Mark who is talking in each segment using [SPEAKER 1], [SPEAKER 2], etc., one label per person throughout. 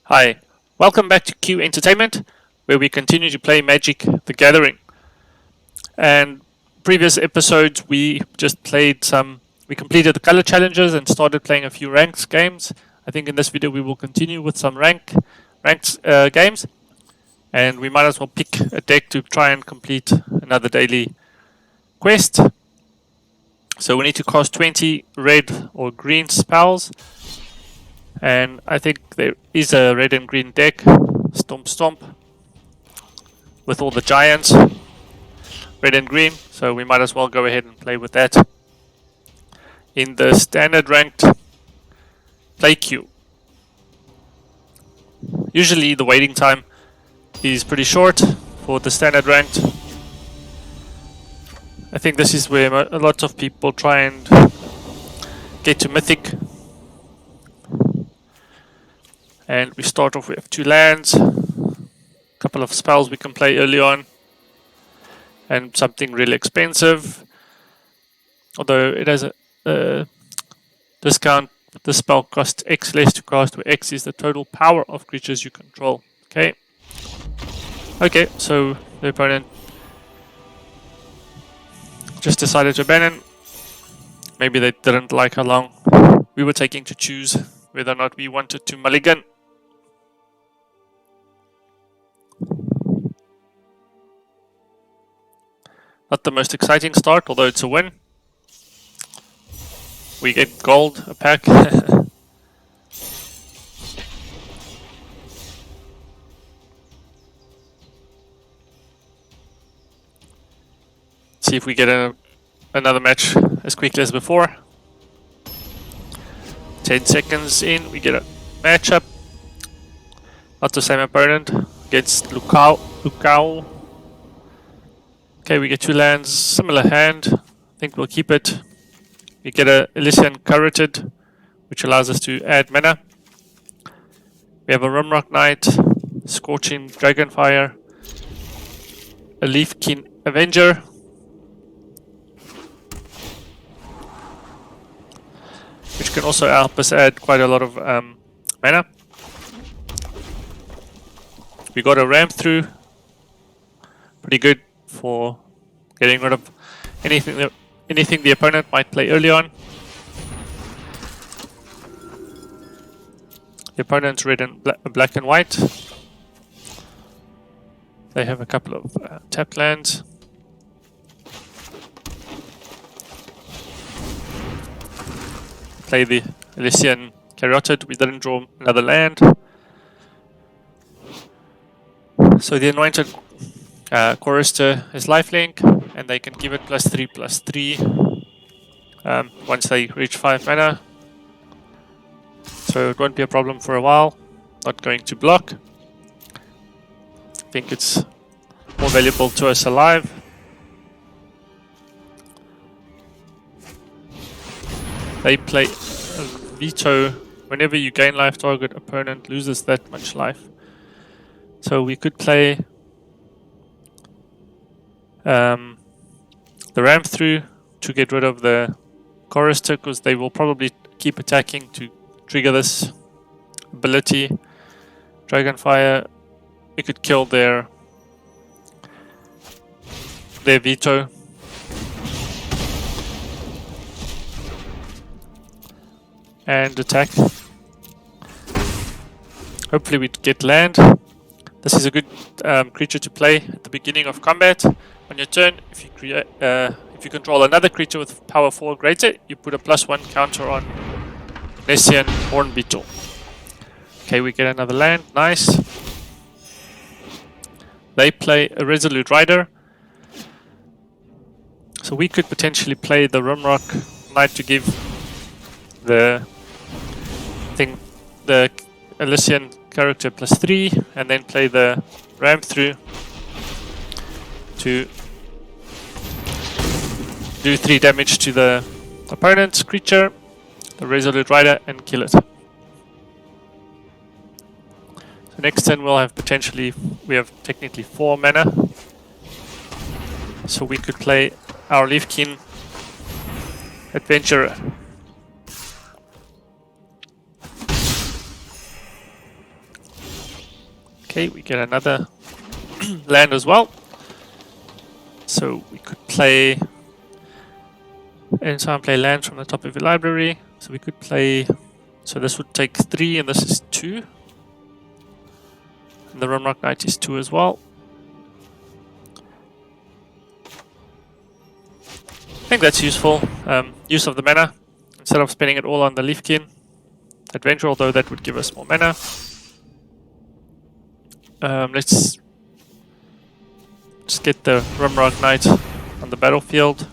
[SPEAKER 1] Hi, welcome back to Q Entertainment, where we continue to play Magic the Gathering. And previous episodes, we completed the color challenges and started playing a few ranked games. I think in this video we will continue with some ranked games, and we might as well pick a deck to try and complete another daily quest. So we need to cast 20 red or green spells. And I think there is a red and green deck, Stomp Stomp, with all the giants, red and green, so we might as well go ahead and play with that. In the standard ranked play queue, usually the waiting time is pretty short for the standard ranked. I think this is where a lot of people try and get to Mythic. And we start off with 2 lands, a couple of spells we can play early on, and something really expensive. Although it has a discount, the spell costs X less to cast, where X is the total power of creatures you control. Okay, so the opponent just decided to abandon. Maybe they didn't like how long we were taking to choose whether or not we wanted to mulligan. Not the most exciting start, although it's a win. We get gold, a pack. See if we get another match as quickly as before. 10 seconds in, we get a matchup. Not the same opponent, against Lukao. Okay, we get 2 lands, similar hand. I think we'll keep it. We get a Elysian Corrupted, which allows us to add mana. We have a Rumrock Knight, Scorching Dragonfire, a Leafkin Avenger, which can also help us add quite a lot of mana. We got a Ram Through, pretty good for getting rid of anything the opponent might play early on. The opponent's red and black and white. They have a couple of tapped lands. Play the Elysian Carotid. We didn't draw another land. So the Anointed Chorister is lifelink, and they can give it +3/+3 once they reach 5 mana. So it won't be a problem for a while. Not going to block. I think it's more valuable to us alive. They play a Veto. Whenever you gain life, target opponent loses that much life. So we could play the Ram Through to get rid of the Chorister, because they will probably keep attacking to trigger this ability. Dragonfire, we could kill their Veto. And attack. Hopefully we get land. This is a good creature to play at the beginning of combat. On your turn, if you control another creature with power 4 or greater, you put a +1 counter on Nessian Horn Beetle. Okay, we get another land. Nice. They play a Resolute Rider. So we could potentially play the Rumrock Knight to give the Elysian character +3, and then play the Ram Through to do 3 damage to the opponent's creature, the Resolute Rider, and kill it. So next turn we have technically 4 mana. So we could play our Leafkin Adventurer. Okay, we get another land as well. So we could play anytime play lands from the top of your library. So we could play. So this would take 3, and this is 2. And the Rumrock Knight is 2 as well. I think that's useful. Use of the mana instead of spending it all on the Leafkin Adventure, although that would give us more mana. Let's just get the Rumrock Knight on the battlefield.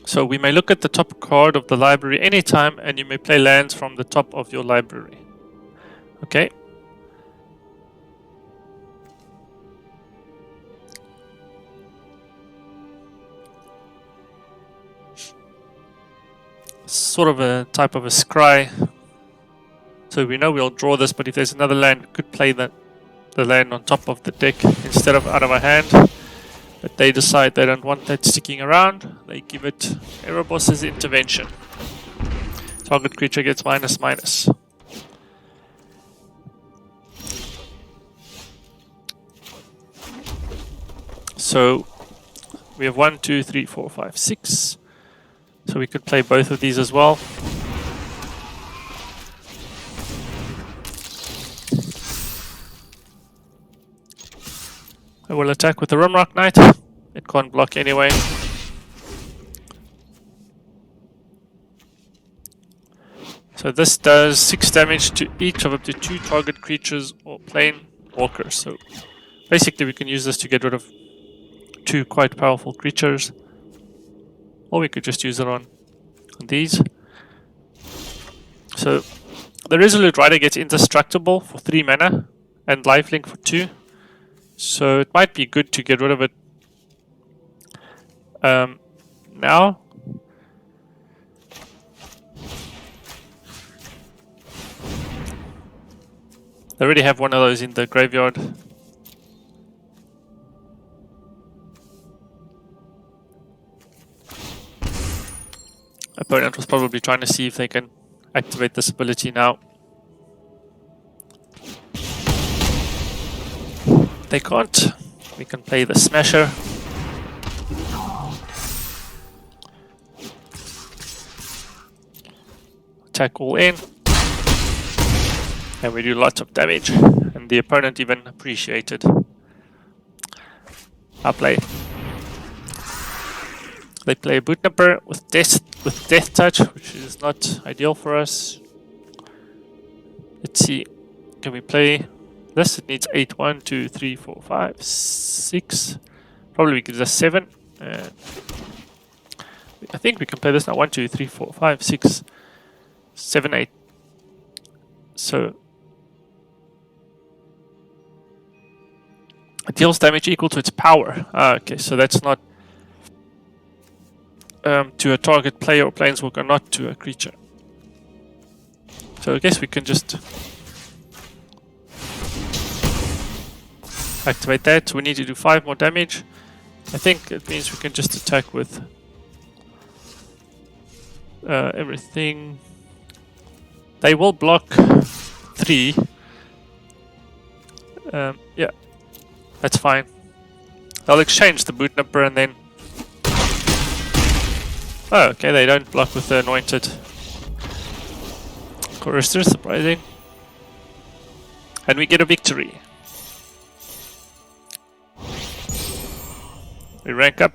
[SPEAKER 1] So we may look at the top card of the library anytime, and you may play lands from the top of your library. Okay. Sort of a type of a scry. So we know we'll draw this, but if there's another land, we could play the land on top of the deck instead of out of our hand. But they decide they don't want that sticking around. They give it Erebos' Intervention. Target creature gets --. So we have 1, 2, 3, 4, 5, 6. So we could play both of these as well. I will attack with the Rumrock Knight. It can't block anyway. So this does 6 damage to each of up to 2 target creatures or plane walkers. So basically we can use this to get rid of 2 quite powerful creatures. Or we could just use it on these. So the Resolute Rider gets Indestructible for 3 mana and Lifelink for 2. So it might be good to get rid of it now. They already have one of those in the graveyard. Opponent was probably trying to see if they can activate this ability now. They can't. We can play the Smasher. Attack all in. And we do lots of damage. And the opponent even appreciated our play. They play a Bootnipper with Death Touch, which is not ideal for us. Let's see. Can we play this? It needs 8. 1, 2, 3, 4, 5, 6. Probably gives us 7. And I think we can play this now. 1, 2, 3, 4, 5, 6, 7, 8. So it deals damage equal to its power. Okay, so that's not to a target player or planeswalker, not to a creature. So I guess we can just activate that. We need to do 5 more damage. I think it means we can just attack with everything. They will block 3. Yeah, that's fine. They'll exchange the Bootnipper and then... Oh, okay, they don't block with the Anointed Chorister, surprising. And we get a victory. We rank up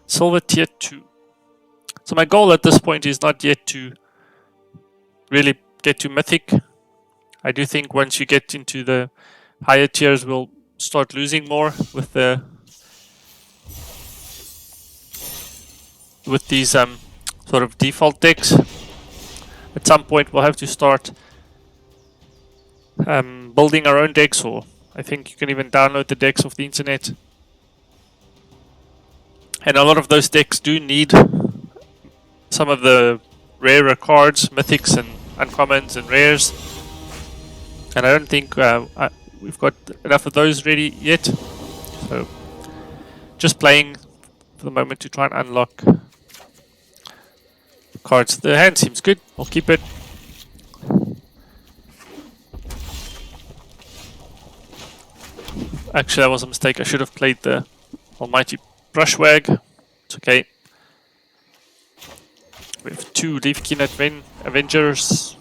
[SPEAKER 1] Silver Tier 2. So my goal at this point is not yet to really get to Mythic. I do think once you get into the higher tiers, we'll start losing more with the these sort of default decks. At some point we'll have to start building our own decks, or I think you can even download the decks off the internet. And a lot of those decks do need some of the rarer cards, mythics and uncommons and rares. And I don't think we've got enough of those ready yet. So just playing for the moment to try and unlock cards. The hand seems good. I'll keep it. Actually, that was a mistake. I should have played the almighty Brushwag. It's okay. We have 2 Leafkin Avengers.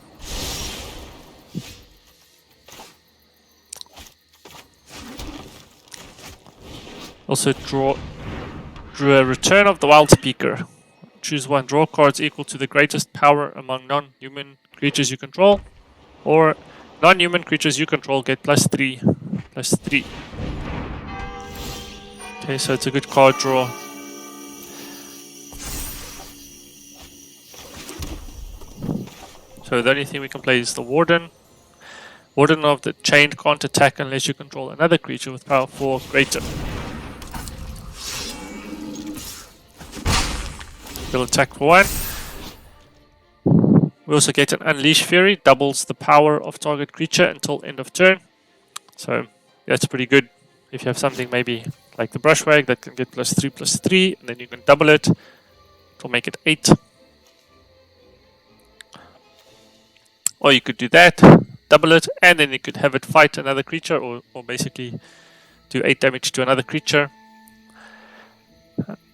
[SPEAKER 1] Also drew a Return of the Wild Speaker. Choose 1. Draw cards equal to the greatest power among non-human creatures you control. Or non-human creatures you control get +3. +3. Okay, so it's a good card draw. So the only thing we can play is the Warden. Warden of the Chained can't attack unless you control another creature with power 4 or greater. Will attack for 1. We also get an Unleash Fury, doubles the power of target creature until end of turn. So that's pretty good. If you have something maybe like the Brushwag that can get +3/+3, and then you can double it. It'll make it 8. Or you could do that, double it, and then you could have it fight another creature, or basically do 8 damage to another creature.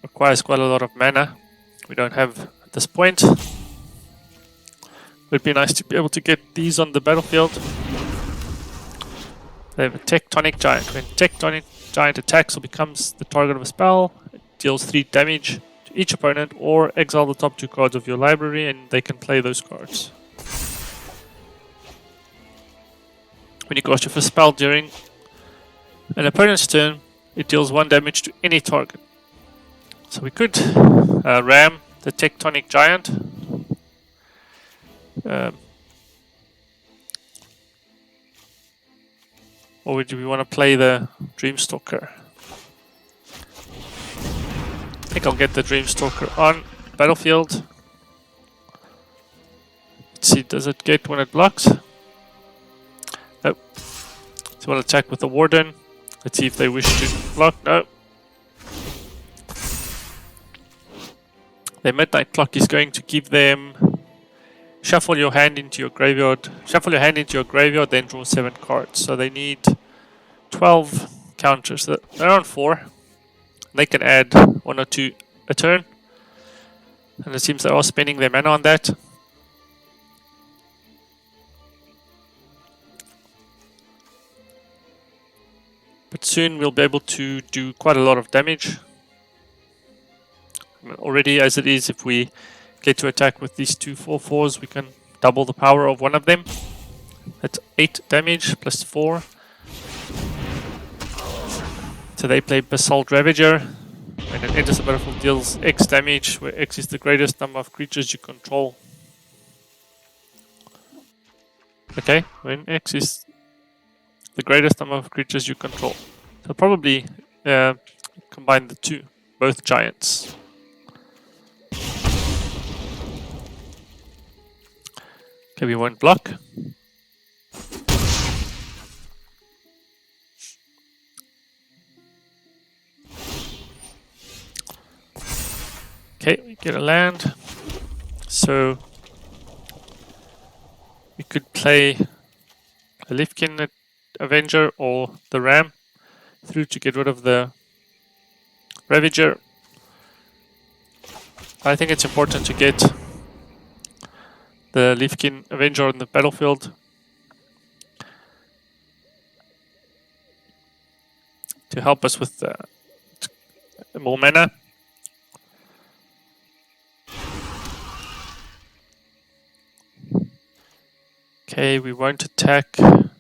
[SPEAKER 1] Requires quite a lot of mana. We don't have at this point. Would be nice to be able to get these on the battlefield. They have a Tectonic Giant. When Tectonic Giant attacks or becomes the target of a spell, it deals 3 damage to each opponent, or exile the top 2 cards of your library and they can play those cards. When you cast your first spell during an opponent's turn, it deals 1 damage to any target. So we could ram the Tectonic Giant. Or do we want to play the Dreamstalker? I think I'll get the Dreamstalker on battlefield. Let's see, does it get when it blocks? Nope. So we'll attack with the Warden. Let's see if they wish to block. No. Their Midnight Clock is going to give them shuffle your hand into your graveyard. Shuffle your hand into your graveyard, then draw 7 cards. So they need 12 counters. They're on 4. They can add 1 or 2 a turn. And it seems they are spending their mana on that. But soon we'll be able to do quite a lot of damage. Already as it is, if we get to attack with these 2 4/4s, we can double the power of one of them. That's 8 damage plus 4. So they play Basalt Ravager. When it enters the battlefield, deals X damage, where X is the greatest number of creatures you control. Okay, when X is the greatest number of creatures you control. So probably combine the 2, both giants. Okay, we won't block. Okay, we get a land. So we could play a Leafkin Avenger or the Ram through to get rid of the Ravager. I think it's important to get the Leafkin Avenger on the battlefield to help us with more mana. Okay, we won't attack. I'd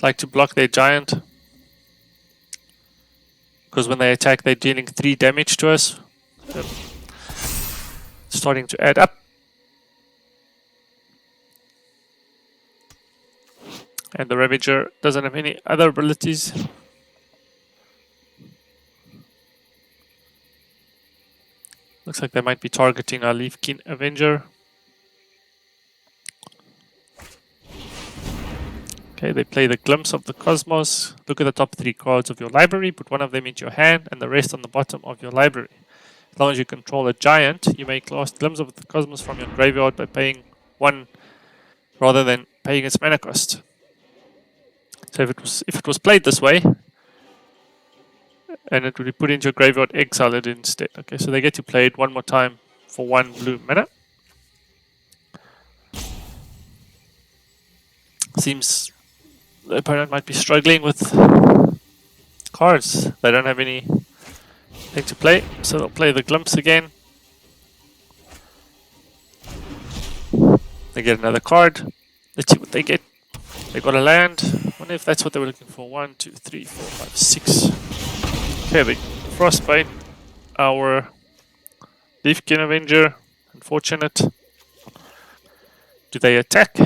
[SPEAKER 1] like to block their giant, because when they attack they're dealing 3 damage to us. Starting to add up. And the Ravager doesn't have any other abilities. Looks like they might be targeting our Leafkin Avenger. Okay, they play the Glimpse of the Cosmos. Look at the top 3 cards of your library, put one of them into your hand and the rest on the bottom of your library. As long as you control a giant, you may cast Glimpse of the Cosmos from your graveyard by paying 1 rather than paying its mana cost. So if it was played this way, and it would be put into a graveyard, exile it instead. Okay, so they get to play it one more time for 1 blue mana. Seems the opponent might be struggling with cards. They don't have anything to play, so they'll play the Glimpse again. They get another card. Let's see what they get. They got a land. I wonder if that's what they were looking for. 1, 2, 3, 4, 5, 6. Okay, they Frostbite our Leafkin Avenger. Unfortunate. Do they attack?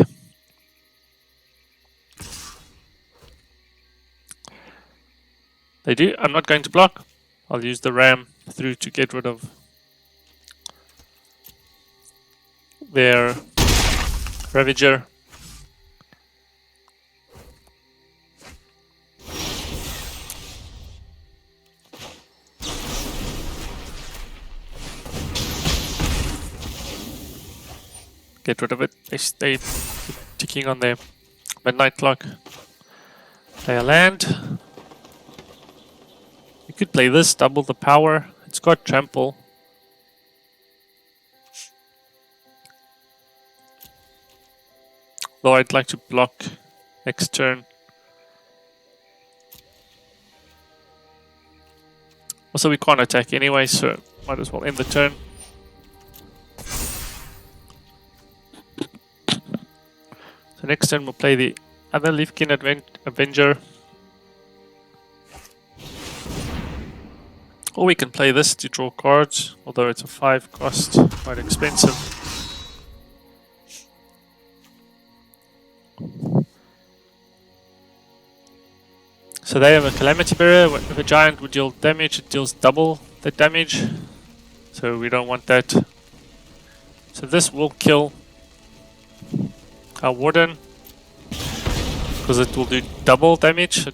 [SPEAKER 1] They do. I'm not going to block. I'll use the ram through to get rid of their Ravager. Get rid of it. They stay ticking on their midnight clock. Play a land. You could play this, double the power. It's got trample. Though I'd like to block next turn. Also, we can't attack anyway, so might as well end the turn. So next turn we'll play the other Leafkin Avenger. Or we can play this to draw cards, although it's a 5 cost, quite expensive. So they have a Calamity Barrier. If a giant would deal damage, it deals double the damage. So we don't want that. So this will kill our Warden, because it will do double damage. So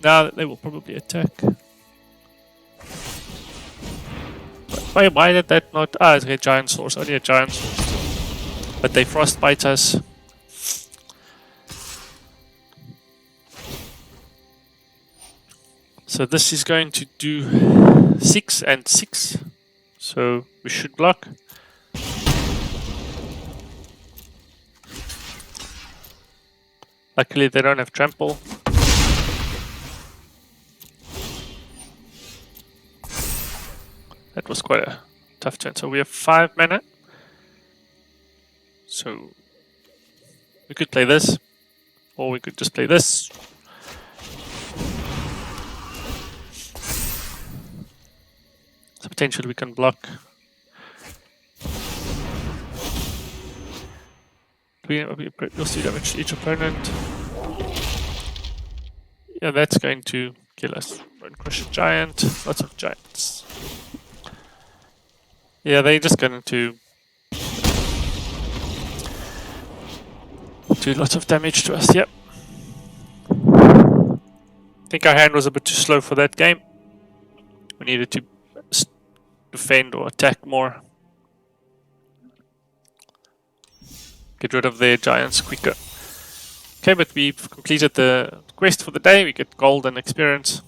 [SPEAKER 1] now they will probably attack. Why did that not... Ah, it's a giant source. Only a giant source. But they frostbite us. So this is going to do 6 and 6. So we should block. Luckily they don't have trample. That was quite a tough turn. So we have 5 mana. So we could play this, or we could just play this. So potentially we can block. You'll see damage to each opponent. Yeah, that's going to kill us. Run Crush a Giant. Lots of giants. Yeah, they're just going to do lots of damage to us. Yep. I think our hand was a bit too slow for that game. We needed to defend or attack more. Get rid of their giants quicker. Okay, but we've completed the quest for the day. We get gold and experience.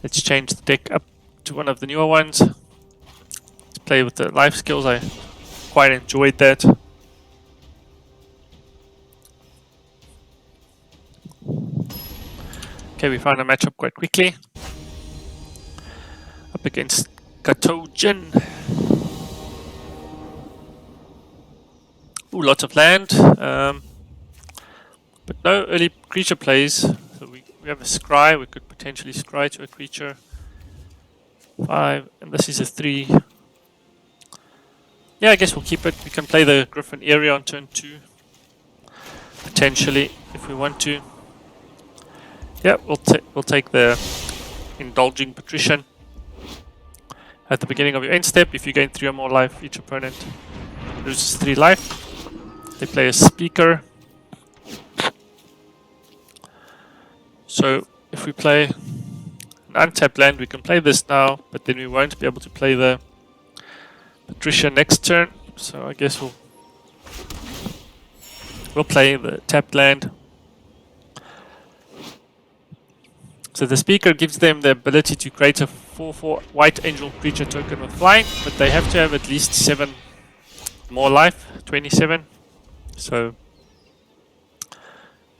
[SPEAKER 1] Let's change the deck up to one of the newer ones. Let's play with the life skills. I quite enjoyed that. Okay, we found a matchup quite quickly. Up against Katogen. Ooh, lots of land. But no early creature plays. So we have a scry. We could potentially scry to a creature. 5, and this is a 3. Yeah, I guess we'll keep it. We can play the Griffin area on turn 2. Potentially, if we want to. Yeah, we'll take the Indulging Patrician. At the beginning of your end step, if you gain 3 or more life, each opponent loses 3 life. They play a Speaker. So if we play an untapped land, we can play this now, but then we won't be able to play the Patricia next turn. So I guess we'll play the tapped land. So the speaker gives them the ability to create a 4/4 white angel creature token with flying, but they have to have at least 7 more life, 27. So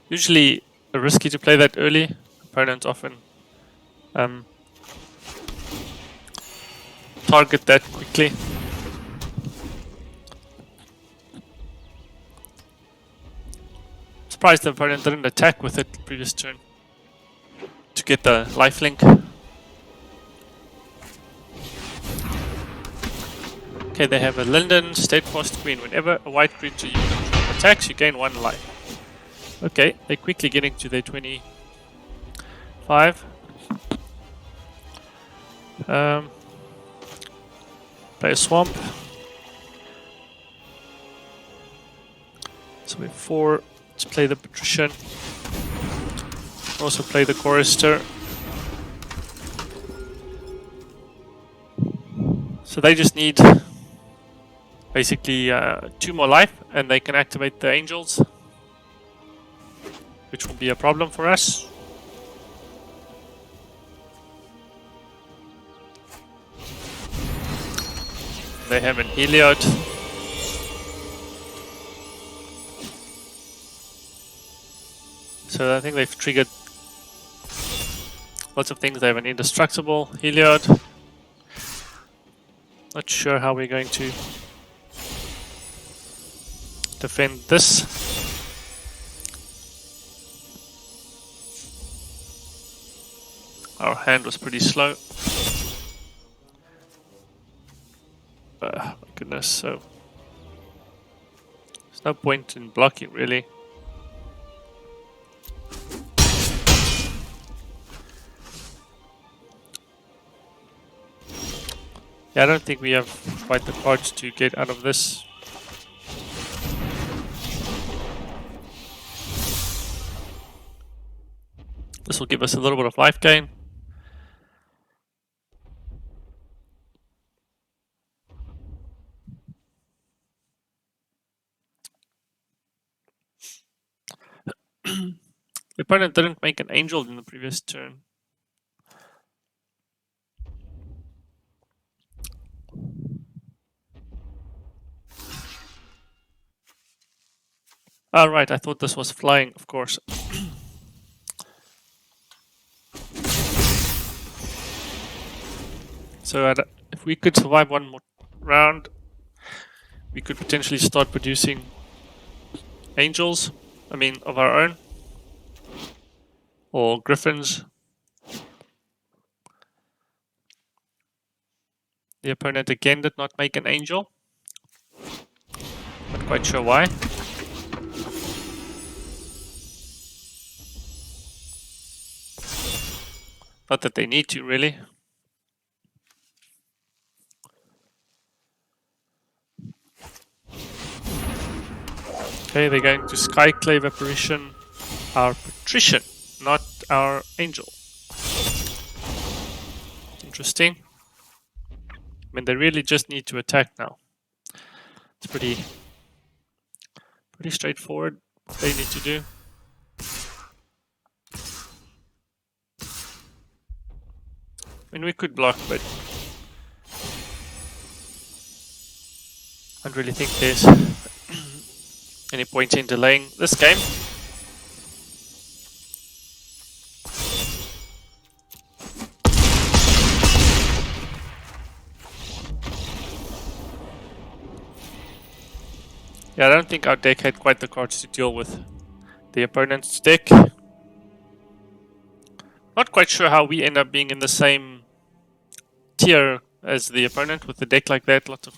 [SPEAKER 1] usually risky to play that early. Opponents often target that quickly. Surprised the opponent didn't attack with it the previous turn to get the lifelink. Okay, they have a Linden, Steadfast Queen. Whenever a white creature you control attacks, you gain 1 life. Okay, they're quickly getting to their 25. Play a Swamp. So we have 4. Let's play the Patrician. Also play the Chorister. So they just need basically 2 more life and they can activate the Angels, which will be a problem for us. They have an Heliod. So I think they've triggered lots of things. They have an Indestructible, Heliod. Not sure how we're going to defend this. Our hand was pretty slow. My goodness, so there's no point in blocking really. Yeah, I don't think we have quite the cards to get out of this. This will give us a little bit of life gain. The opponent didn't make an angel in the previous turn. Ah, right, I thought this was flying, of course. So if we could survive one more round, we could potentially start producing angels, of our own. Or griffins. The opponent again did not make an angel. Not quite sure why. Not that they need to, really. Okay, they're going to Skyclave Apparition our Patrician, not our Angel. Interesting. They really just need to attack now. It's pretty straightforward what they need to do. We could block, but I don't really think there's any point in delaying this game. Yeah, I don't think our deck had quite the cards to deal with the opponent's deck. Not quite sure how we end up being in the same tier as the opponent with a deck like that. Lots of,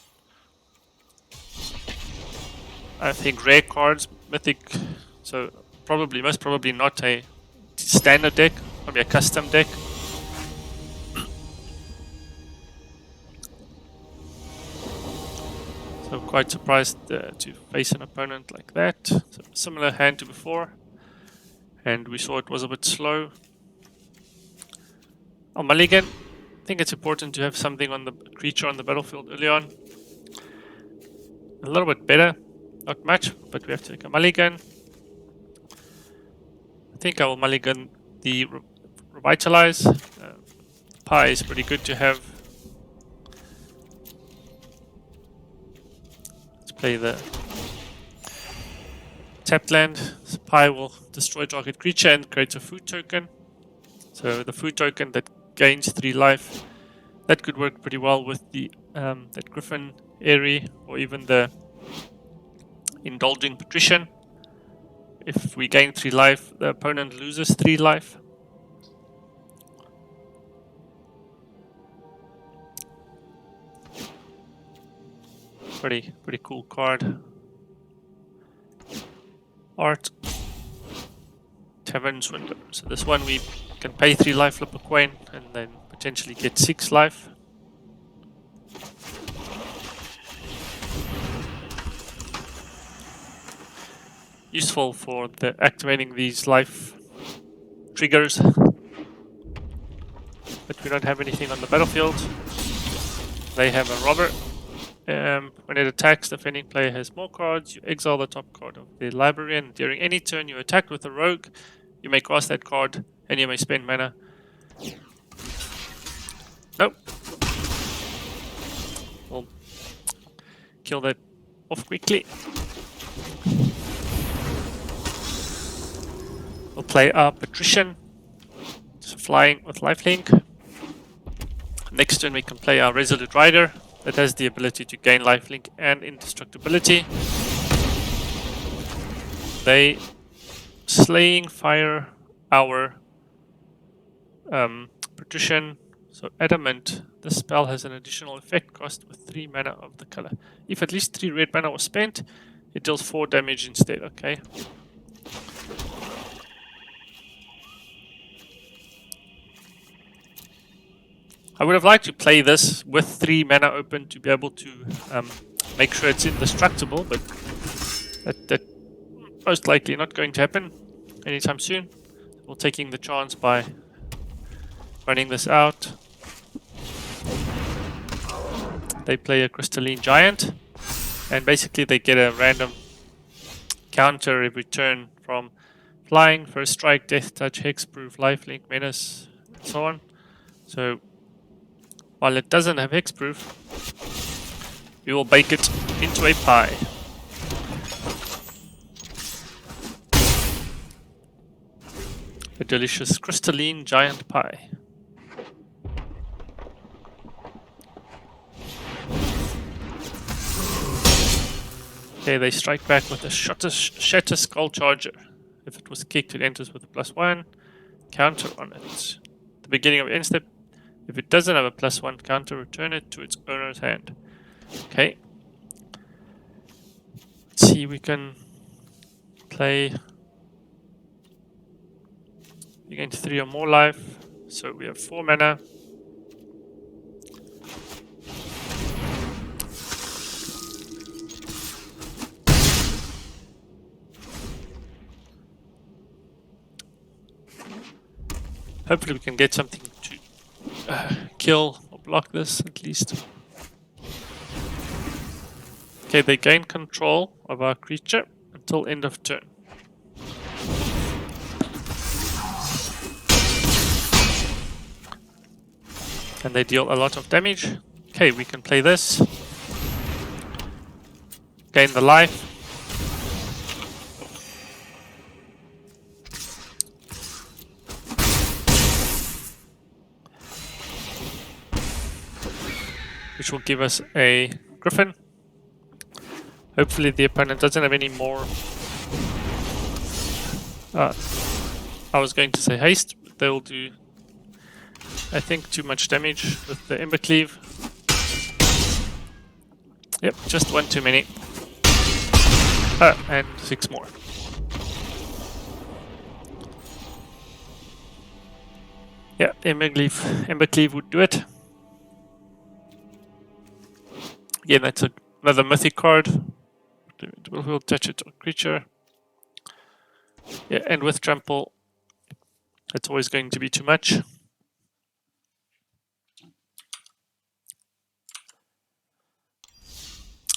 [SPEAKER 1] I think, rare cards, mythic, so most probably not a standard deck, probably a custom deck. So quite surprised to face an opponent like that. So similar hand to before, and we saw it was a bit slow. On mulligan, I think it's important to have something on the creature on the battlefield early on. A little bit better, not much, but we have to take a mulligan. I think I will mulligan the revitalize. Pie is pretty good to have. Let's play the tapped land. So Pie will destroy target creature and creates a food token. So the food token that gains 3 life, that could work pretty well with the that Griffin Airy or even the Indulging Patrician. If we gain 3 life, the opponent loses 3 life. Pretty cool card. Art. Tavern's Window. So this one we can pay 3 life, flip a coin, and then potentially get 6 life. Useful for the activating these life triggers. But we don't have anything on the battlefield. They have a robber. When it attacks, the defending player has more cards. You exile the top card of the library, and during any turn you attack with a rogue, you may cast that card, and you may spend mana. Nope. We'll kill that off quickly. We'll play our Patrician, so flying with lifelink. Next turn we can play our Resolute Rider, that has the ability to gain lifelink and indestructibility. They slaying fire our Patrician. So Adamant, this spell has an additional effect cost with 3 mana of the color. If at least 3 red mana was spent, it deals 4 damage instead, okay? I would have liked to play this with 3 mana open to be able to make sure it's indestructible, but that most likely not going to happen anytime soon. We're taking the chance by running this out. They play a Crystalline Giant, and basically they get a random counter every turn from flying, first strike, death touch, hexproof, lifelink, menace, and so on. So while it doesn't have hexproof, we will bake it into a pie. A delicious Crystalline Giant Pie. Okay, they strike back with a Shatter Skull Charger. If it was kicked, it enters with a +1. Counter on it. At the beginning of end step, if it doesn't have a +1 counter, return it to its owner's hand. Okay. Let's see, we can play. You gain 3 or more life, so we have 4 mana. Hopefully we can get something to kill or block this at least. Okay, they gain control of our creature until end of turn. And they deal a lot of damage. Okay, we can play this. Gain the life. Which will give us a Griffin. Hopefully the opponent doesn't have any more. I was going to say haste, but they'll do, I think, too much damage with the Embercleave. Yep, just 1 too many. And 6 more. Yeah, Embercleave would do it. Again, that's another mythic card. We'll touch it on creature. Yeah, and with trample, that's always going to be too much.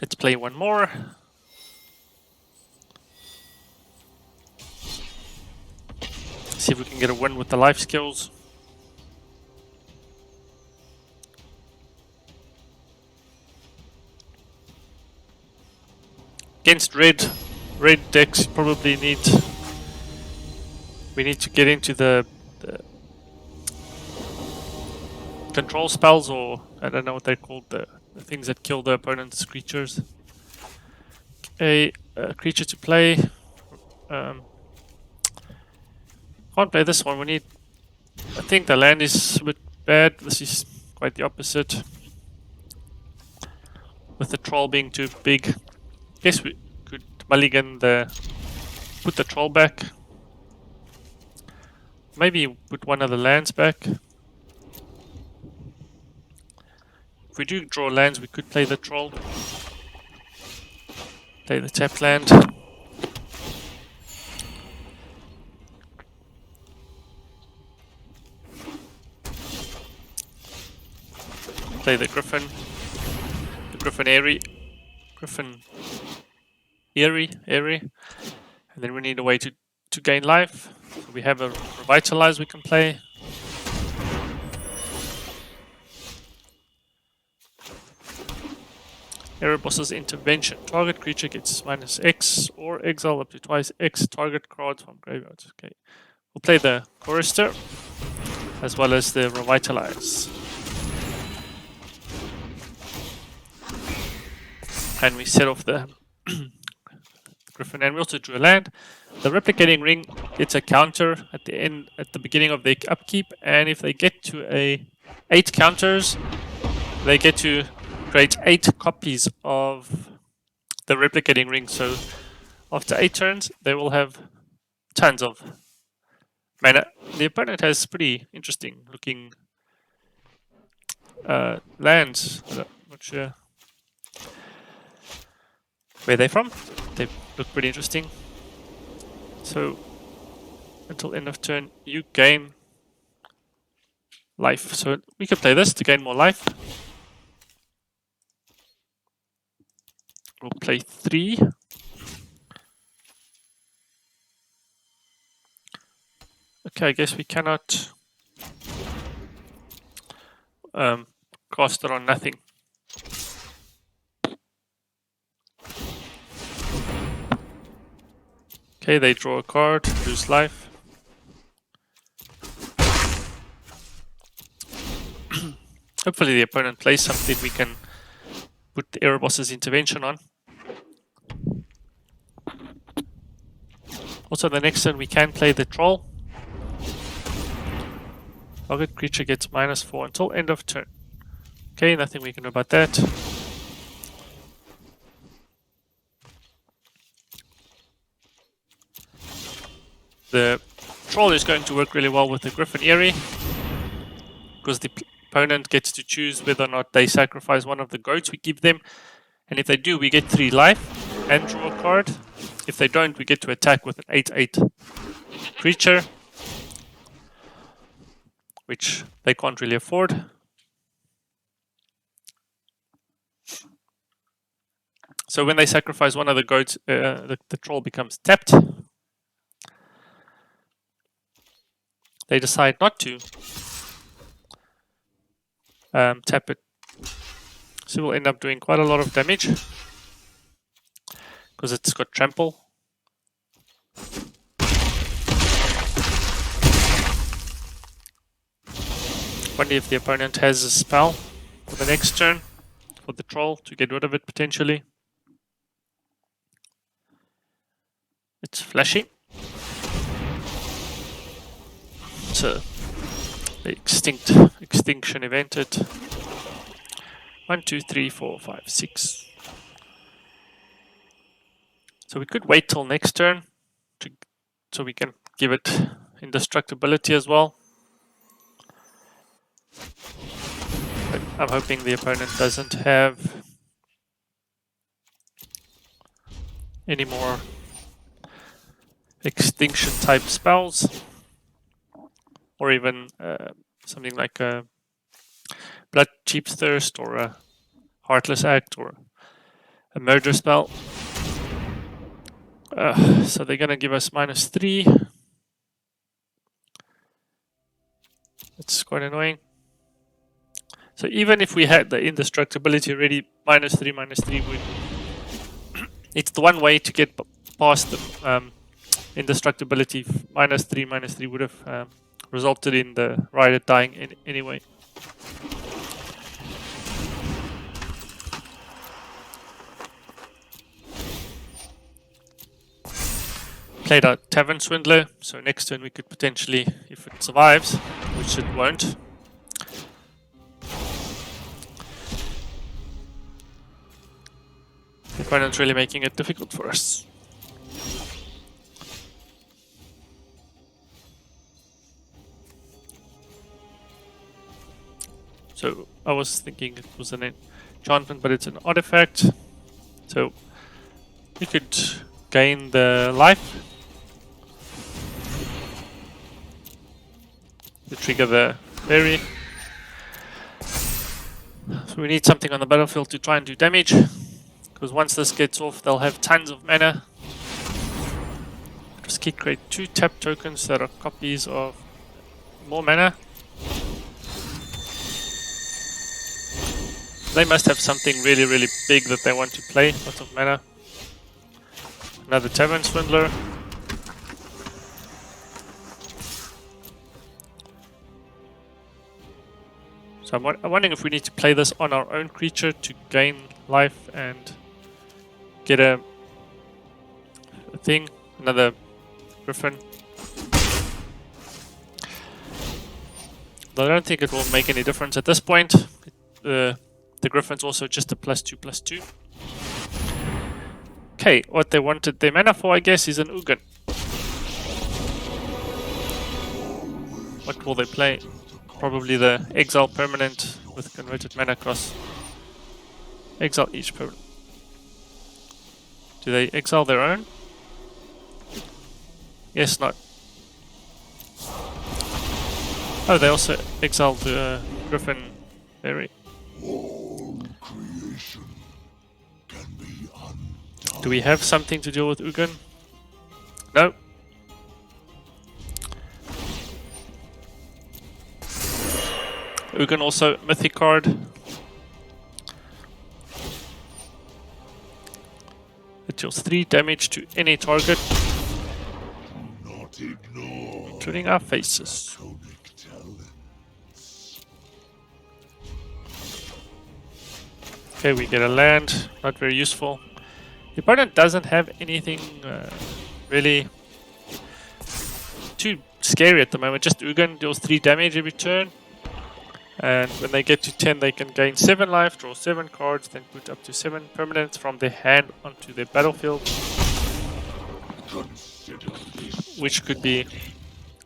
[SPEAKER 1] Let's play one more. See if we can get a win with the life skills. Against red decks, probably we need to get into the control spells, or I don't know what they're called, the things that kill the opponent's creatures. A creature to play. Can't play this one. We need. I think the land is a bit bad. This is quite the opposite. With the troll being too big. Guess we could mulligan put the troll back. Maybe put one of the lands back. If we do draw lands, we could play the troll. Play the tap land. Play the Griffin. The Griffin Airy. And then we need a way to gain life. So we have a Revitalize we can play. Erebos's Intervention. Target creature gets -X or exile up to twice X target cards from graveyards. Okay. We'll play the Chorister as well as the Revitalize. And we set off the Griffin, and we also drew a land. The Replicating Ring gets a counter at the beginning of their upkeep, and if they get to 8 counters, they get to create 8 copies of the Replicating Ring. So after 8 turns, they will have tons of mana. The opponent has pretty interesting looking lands. I'm not sure where they're from. They look pretty interesting. So until end of turn, you gain life. So we could play this to gain more life. We'll play 3. Okay, I guess we cannot cast it on nothing. Okay, they draw a card, lose life. Hopefully the opponent plays something we can put the Erebos's Intervention on. Also, the next turn we can play the Troll. Target creature gets -4 until end of turn. Okay, nothing we can do about that. The Troll is going to work really well with the Griffin Eyrie, because the opponent gets to choose whether or not they sacrifice one of the goats we give them. And if they do, we get 3 life and draw a card. If they don't, we get to attack with an 8/8 creature, which they can't really afford. So when they sacrifice one of the goats, the troll becomes tapped. They decide not to tap it. So we'll end up doing quite a lot of damage because it's got trample. Wonder if the opponent has a spell for the next turn for the troll to get rid of it potentially. It's flashy. So the extinction evented. 1, 2, 3, 4, 5, 6. So we could wait till next turn so we can give it indestructibility as well. But I'm hoping the opponent doesn't have any more extinction type spells, or even something like a Blood Chief's Thirst or a Heartless Act or a murder spell. So they're gonna give us -3. It's quite annoying. So even if we had the indestructibility already, -3 would It's the one way to get past the indestructibility. -3 would have resulted in the rider dying anyway. Played our Tavern Swindler, so next turn we could potentially, if it survives, which it won't. The opponent's really making it difficult for us. So I was thinking it was an enchantment, but it's an artifact. So we could gain the life to trigger the fairy. So we need something on the battlefield to try and do damage, because once this gets off, they'll have tons of mana. Just create 2 tap tokens that are copies of more mana. They must have something really, really big that they want to play. Lots of mana. Another Tavern Swindler. So I'm wondering if we need to play this on our own creature to gain life and get a thing. Another Griffin. Though I don't think it will make any difference at this point. The Griffin's also just a +2/+2. Okay, what they wanted their mana for, I guess, is an Ugin. What will they play? Probably the Exile permanent with converted mana cost. Exile each permanent. Do they exile their own? Yes, not. Oh, they also exiled the Griffin Fairy. Do we have something to deal with Ugin? No. Ugin also mythic card. It deals 3 damage to any target, including our faces. Okay, we get a land, not very useful. The opponent doesn't have anything really too scary at the moment. Just Ugin deals 3 damage every turn. And when they get to 10, they can gain 7 life, draw 7 cards, then put up to 7 permanents from their hand onto their battlefield. Which could be...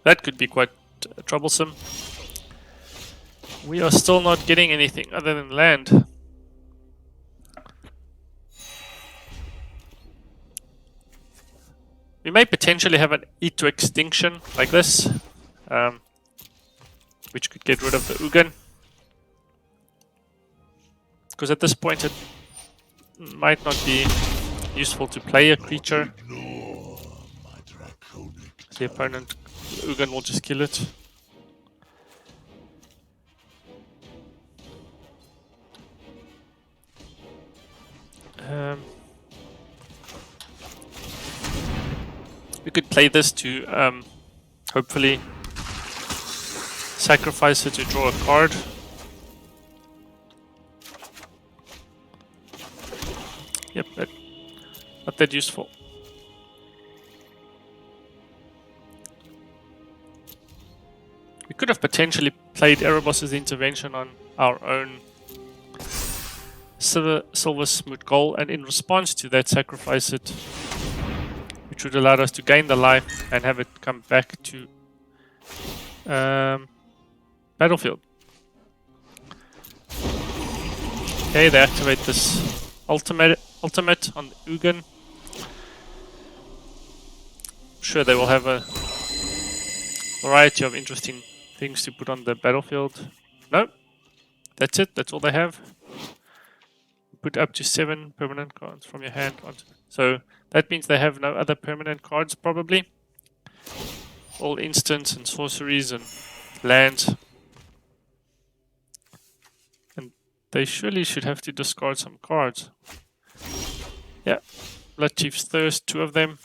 [SPEAKER 1] that could be quite troublesome. We are still not getting anything other than land. We may potentially have an Eat to Extinction like this, which could get rid of the Ugin. Because at this point it might not be useful to play a creature. The opponent, Ugin, will just kill it. We could play this to hopefully sacrifice it to draw a card. Yep, not that useful. We could have potentially played Erebos's Intervention on our own Silver Smooth Goal, and in response to that, sacrifice it, which would allow us to gain the life and have it come back to battlefield. Okay, they activate this ultimate on the Ugin. I'm sure they will have a variety of interesting things to put on the battlefield. No, that's it. That's all they have. Put up to 7 permanent cards from your hand onto. So that means they have no other permanent cards, probably. All instants and sorceries and lands. And they surely should have to discard some cards. Yeah, Blood Chief's Thirst, 2 of them.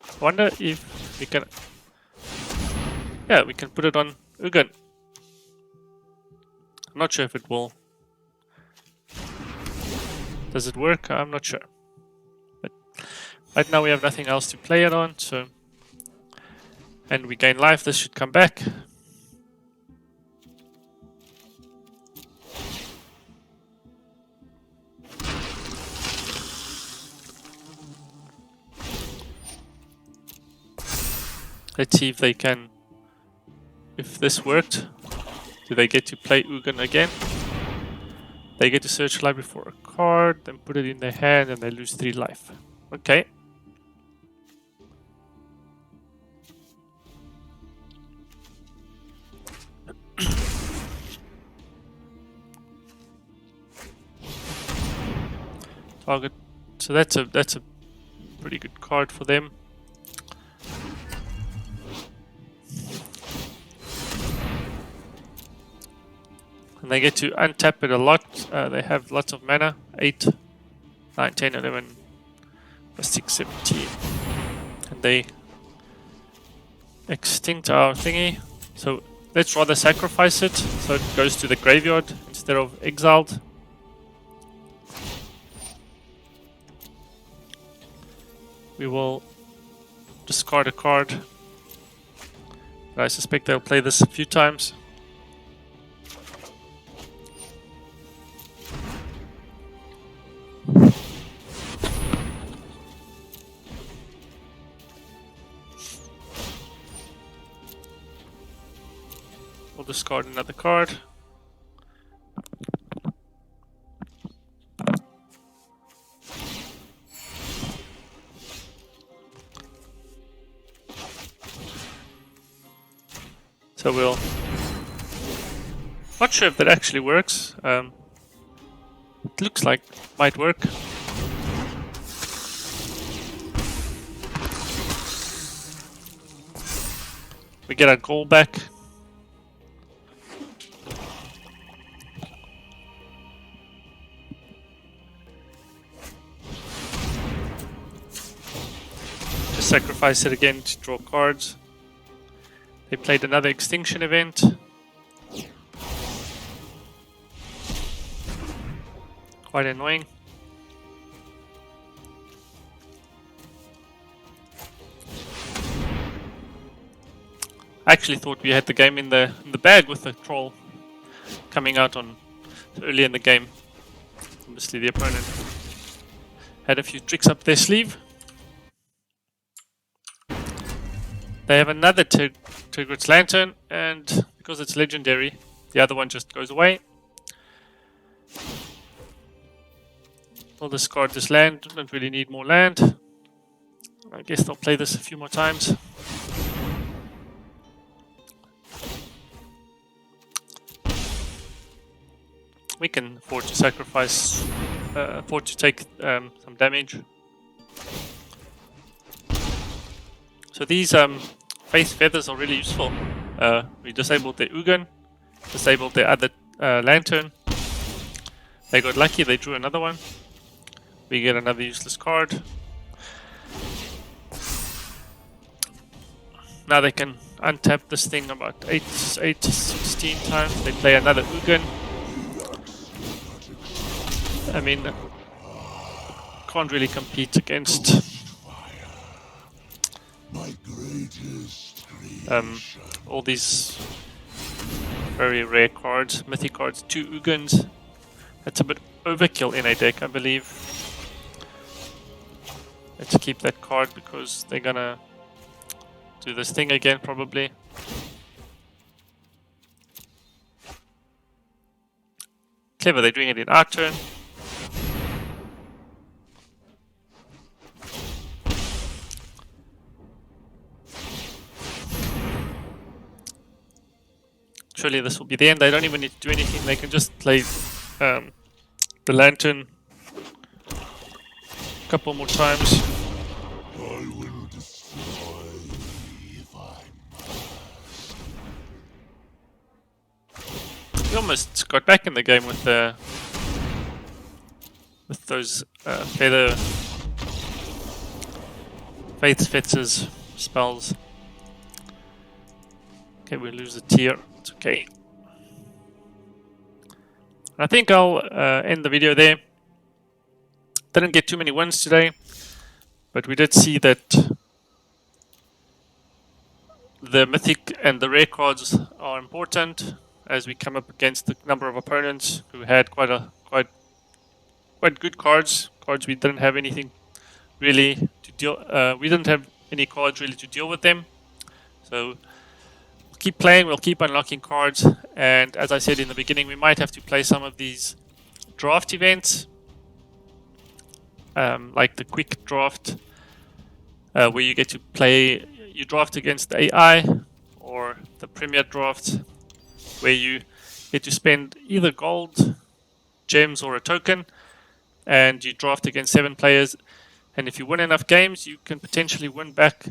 [SPEAKER 1] I wonder if we can... Yeah, we can put it on Ugin. I'm not sure if it will. Does it work? I'm not sure. But right now we have nothing else to play it on, so... And we gain life, this should come back. Let's see if they can... If this worked, do they get to play Ugin again? They get to search library for a card, then put it in their hand, and they lose 3 life. Okay. Target. So that's a pretty good card for them. And they get to untap it a lot. They have lots of mana. 8, 9, 10, 11, 6, 17. And they extinct our thingy. So let's rather sacrifice it so it goes to the graveyard instead of exiled. We will discard a card. But I suspect they'll play this a few times. We'll discard another card. So we'll... Not sure if that actually works. It looks like it might work. We get our goal back. Just sacrifice it again to draw cards. They played another extinction event. Quite annoying. I actually thought we had the game in the bag with the troll coming out on early in the game. Obviously the opponent had a few tricks up their sleeve. They have another Tigrit's Lantern, and because it's legendary, the other one just goes away. We'll discard this land, don't really need more land. I guess they'll play this a few more times. We can afford to sacrifice, afford to take some damage. So these Faith Feathers are really useful. We disabled their Ugin, disabled their other Lantern. They got lucky, they drew another one. We get another useless card. Now they can untap this thing about 8 to 16 times. They play another Ugin. I mean, can't really compete against all these very rare cards, mythic cards, 2 Ugins. That's a bit overkill in a deck, I believe. Let's keep that card because they're gonna do this thing again probably. Clever, they're doing it in our turn. Surely this will be the end. They don't even need to do anything. They can just play the Lantern a couple more times.
[SPEAKER 2] I will destroy if I must.
[SPEAKER 1] We almost got back in the game with those Faith Fetters spells. Okay, we lose a tier. It's okay. I think I'll end the video there. Didn't get too many wins today, but we did see that the mythic and the rare cards are important as we come up against a number of opponents who had quite good cards. Cards we didn't have anything really to deal. We didn't have any cards really to deal with them. So we'll keep playing. We'll keep unlocking cards, and as I said in the beginning, we might have to play some of these draft events, like the quick draft, where you get to play. You draft against the AI, or the Premier draft, where you get to spend either gold, gems, or a token, and you draft against 7 players. And if you win enough games, you can potentially win back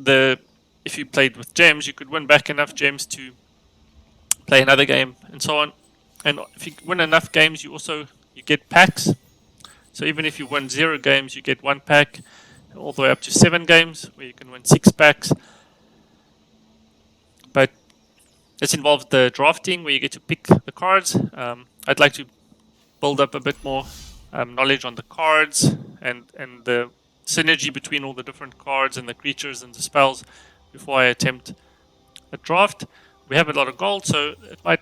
[SPEAKER 1] if you played with gems, you could win back enough gems to play another game, and so on. And if you win enough games, you get packs. So even if you win 0 games, you get 1 pack, all the way up to 7 games, where you can win 6 packs. But this involves the drafting, where you get to pick the cards. I'd like to build up a bit more knowledge on the cards and the synergy between all the different cards and the creatures and the spells before I attempt a draft. We have a lot of gold, so it might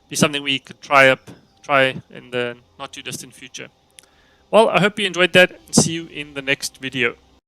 [SPEAKER 1] be something we could try in the not too distant future. Well, I hope you enjoyed that, and see you in the next video.